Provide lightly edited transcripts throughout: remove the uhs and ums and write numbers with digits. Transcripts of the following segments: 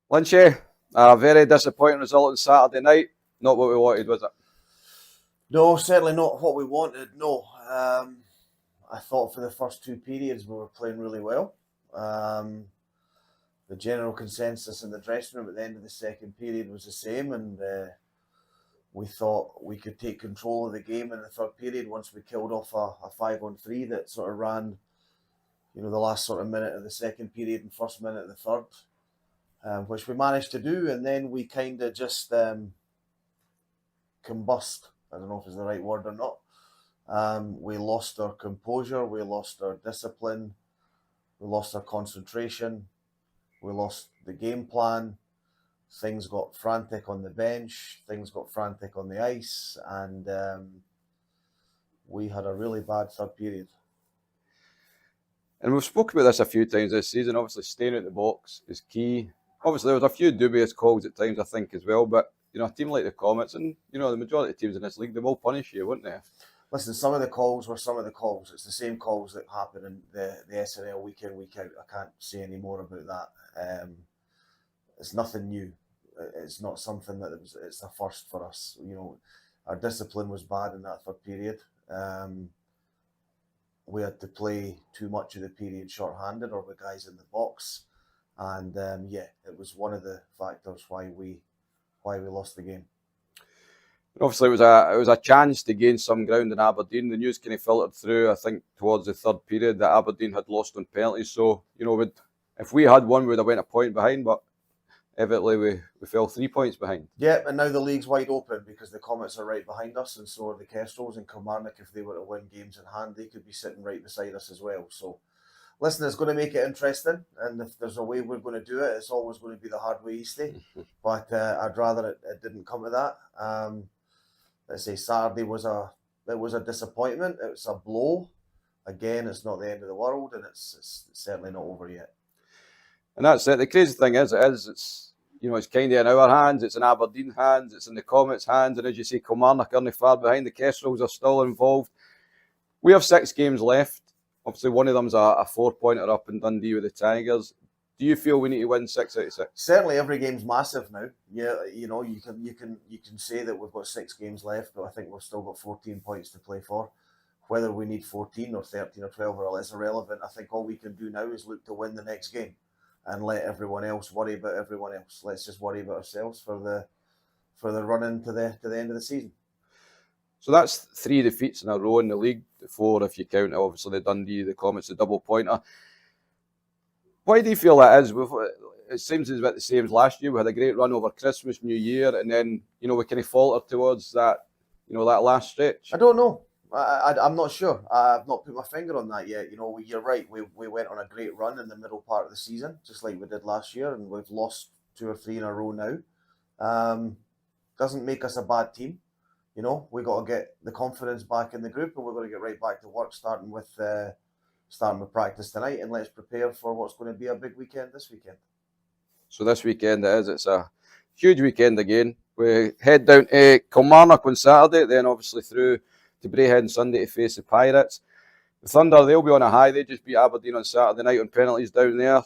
Lynchy, a very disappointing result on Saturday night. Not what we wanted, was it? No, certainly not what we wanted. No. I thought for the first two periods we were playing really well. The general consensus in the dressing room at the end of the second period was the same, and we thought we could take control of the game in the third period once we killed off a 5-on-3 that sort of ran, the last sort of minute of the second period and first minute of the third, which we managed to do, and then we kind of just combust. I don't know if it's the right word or not. We lost our composure, we lost our discipline, we lost our concentration, we lost the game plan. Things got frantic on the bench, things got frantic on the ice, and we had a really bad third period. And we've spoken about this a few times this season. Obviously, staying out the box is key. Obviously, there was a few dubious calls at times, I think, as well. But, a team like the Comets and, the majority of teams in this league, they will punish you, won't they? Listen, some of the calls were some of the calls. It's the same calls that happen in the SNL week in, week out. I can't say any more about that. It's nothing new. It's not something that it's a first for us. Our discipline was bad in that third period. We had to play too much of the period short-handed or with guys in the box. And it was one of the factors why we lost the game. Obviously, it was a chance to gain some ground in Aberdeen. The news kind of filtered through, I think, towards the third period that Aberdeen had lost on penalties. So, if we had won, we would have went a point behind, but evidently we fell 3 points behind. Yeah, and now the league's wide open because the Comets are right behind us, and so are the Kestrels and Kilmarnock. If they were to win games in hand, they could be sitting right beside us as well. So, listen, it's going to make it interesting, and if there's a way we're going to do it, it's always going to be the hard way easty. But I'd rather it didn't come to that. Let's say Saturday was a disappointment. It was a blow. Again, it's not the end of the world, and it's certainly not over yet. And that's it. The crazy thing is, it's kind of in our hands. It's in Aberdeen hands. It's in the Comets' hands. And as you say, Kilmarnock aren't far behind. The Kestrels are still involved. We have 6 games left. Obviously, one of them's a 4-pointer up in Dundee with the Tigers. Do you feel we need to win 6 out of 6? Certainly, every game's massive now. Yeah, you can say that we've got 6 games left, but I think we've still got 14 points to play for. Whether we need 14 or 13 or 12 or less irrelevant. I think all we can do now is look to win the next game, and let everyone else worry about everyone else. Let's just worry about ourselves for the run into the end of the season. So that's 3 defeats in a row in the league. 4 if you count obviously the Dundee, the Comets, the double pointer. Why do you feel that is? It seems as bit the same as last year. We had a great run over Christmas, New Year, and then we kind of faltered towards that that last stretch. I don't know. I'm not sure. I've not put my finger on that yet. You're right. We went on a great run in the middle part of the season, just like we did last year, and we've lost 2 or 3 in a row now. Doesn't make us a bad team. We got to get the confidence back in the group, and we're going to get right back to work, starting with practice tonight, and let's prepare for what's going to be a big weekend this weekend. So this weekend it's a huge weekend again. We head down to Kilmarnock on Saturday, then obviously through to Braehead on Sunday to face the Pirates. The Thunder, they'll be on a high. They just beat Aberdeen on Saturday night on penalties down there.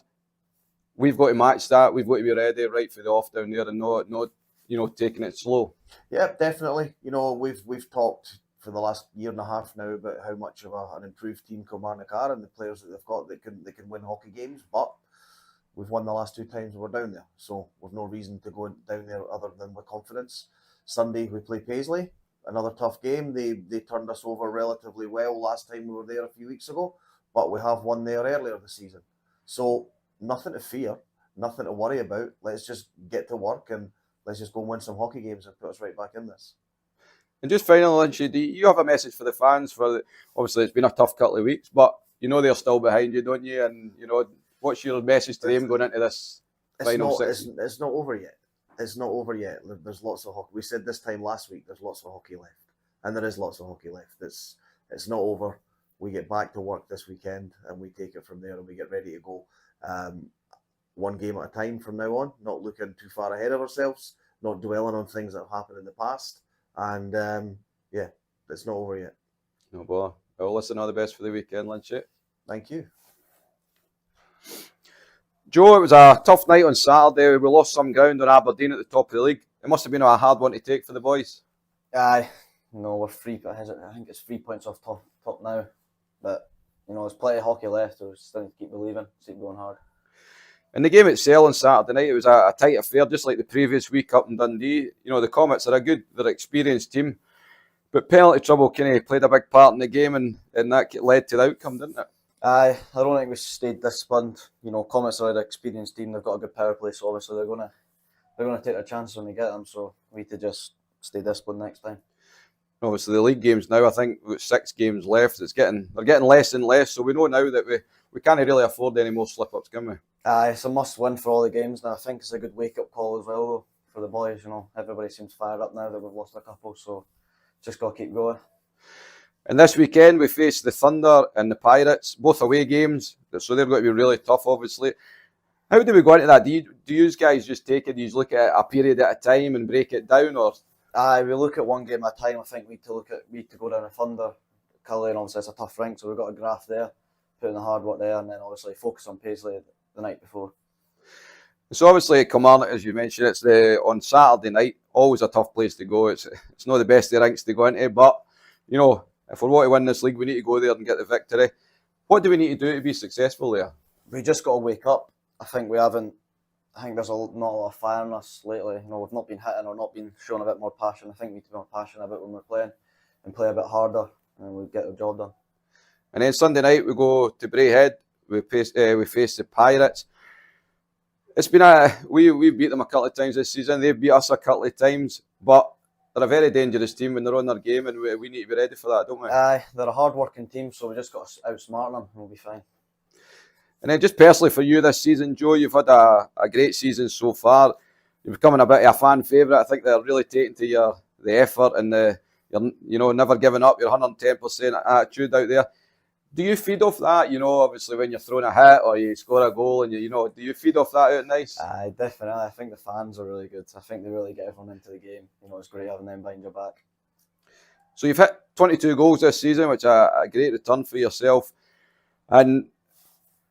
We've got to match that. We've got to be ready right for the off down there and not taking it slow. Yeah, definitely. We've talked for the last year and a half now about how much of an improved team Kilmarnock are and the players that they've got that can win hockey games, but we've won the last 2 times we're down there, so we've no reason to go down there other than with confidence. Sunday we play Paisley, another tough game. They turned us over relatively well last time we were there a few weeks ago, but we have won there earlier this season, so nothing to fear, nothing to worry about. Let's just get to work and let's just go and win some hockey games and put us right back in this. And just finally, Lynchy, do you have a message for the fans? Obviously, it's been a tough couple of weeks, but they're still behind you, don't you? And what's your message to them going into this final section? It's not over yet. It's not over yet. There's lots of hockey. We said this time last week. There's lots of hockey left, and there is lots of hockey left. It's not over. We get back to work this weekend, and we take it from there, and we get ready to go. One game at a time from now on. Not looking too far ahead of ourselves. Not dwelling on things that have happened in the past. And it's not over yet. No bother. Well, listen, all the best for the weekend, Lynch. Thank you. Joe, it was a tough night on Saturday. We lost some ground on Aberdeen at the top of the league. It must have been a hard one to take for the boys. Aye, no, we're I think it's 3 points off top now. But, there's plenty of hockey left, so we still need to keep believing, keep going hard. In the game itself on Saturday night, it was a tight affair, just like the previous week up in Dundee. The Comets are they're an experienced team. But penalty trouble kind of played a big part in the game, and that led to the outcome, didn't it? Aye, I don't think we stayed disciplined. Comets are an experienced team. They've got a good power play, so obviously they're gonna take their chances when they get them. So we need to just stay disciplined next time. Obviously, the league games now, I think we've got 6 games left. They're getting less and less, so we know now that we can't really afford any more slip-ups, can we? Aye, it's a must-win for all the games now. I think it's a good wake-up call as well, though, for the boys. Everybody seems fired up now that we've lost a couple, so just got to keep going. And this weekend, we face the Thunder and the Pirates, both away games, so they're going to be really tough, obviously. How do we go into that? Do you guys just take it? Do you look at a period at a time and break it down, or? Aye, we look at one game at a time. I think we need to go down a Thunder. Cullen, obviously, it's a tough rink, so we've got a graph there, put in the hard work there, and then obviously focus on Paisley the night before. So obviously at Kilmarnock, as you mentioned, it's on Saturday night, always a tough place to go. It's not the best of rinks to go into, but if we want to win this league, we need to go there and get the victory. What do we need to do to be successful there? We just got to wake up. I think there's not a lot of fire in us lately. We've not been hitting or not been showing a bit more passion. I think we need to be more passionate about when we're playing and play a bit harder, and we'll get the job done. And then Sunday night we go to Braehead. We face the Pirates. It's been we beat them a couple of times this season. They've beat us a couple of times, but they're a very dangerous team when they're on their game, and we need to be ready for that, don't we? Aye, they're a hard-working team, so we just got to outsmart them, and we'll be fine. And then just personally for you this season, Joe, you've had a great season so far. You're becoming a bit of a fan favourite. I think they're really taking to the effort and you're never giving up. Your 110% attitude out there. Do you feed off that? Obviously when you're throwing a hit or you score a goal, and do you feed off that out nice? Aye, definitely. I think the fans are really good. I think they really get everyone into the game. It's great having them behind your back. So you've hit 22 goals this season, which is a great return for yourself. And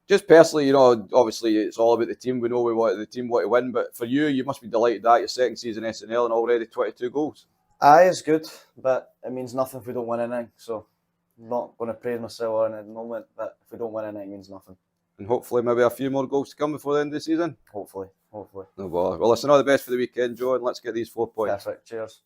just personally, obviously it's all about the team. We know the team want to win, but for you, you must be delighted that your second season SNL and already 22 goals. Aye, it's good, but it means nothing if we don't win anything. So I'm not going to praise myself at the moment, but if we don't win anything, it means nothing. And hopefully maybe a few more goals to come before the end of the season. Hopefully. No bother. Well, listen, all the best for the weekend, Joe, and let's get these 4 points. Perfect. Cheers.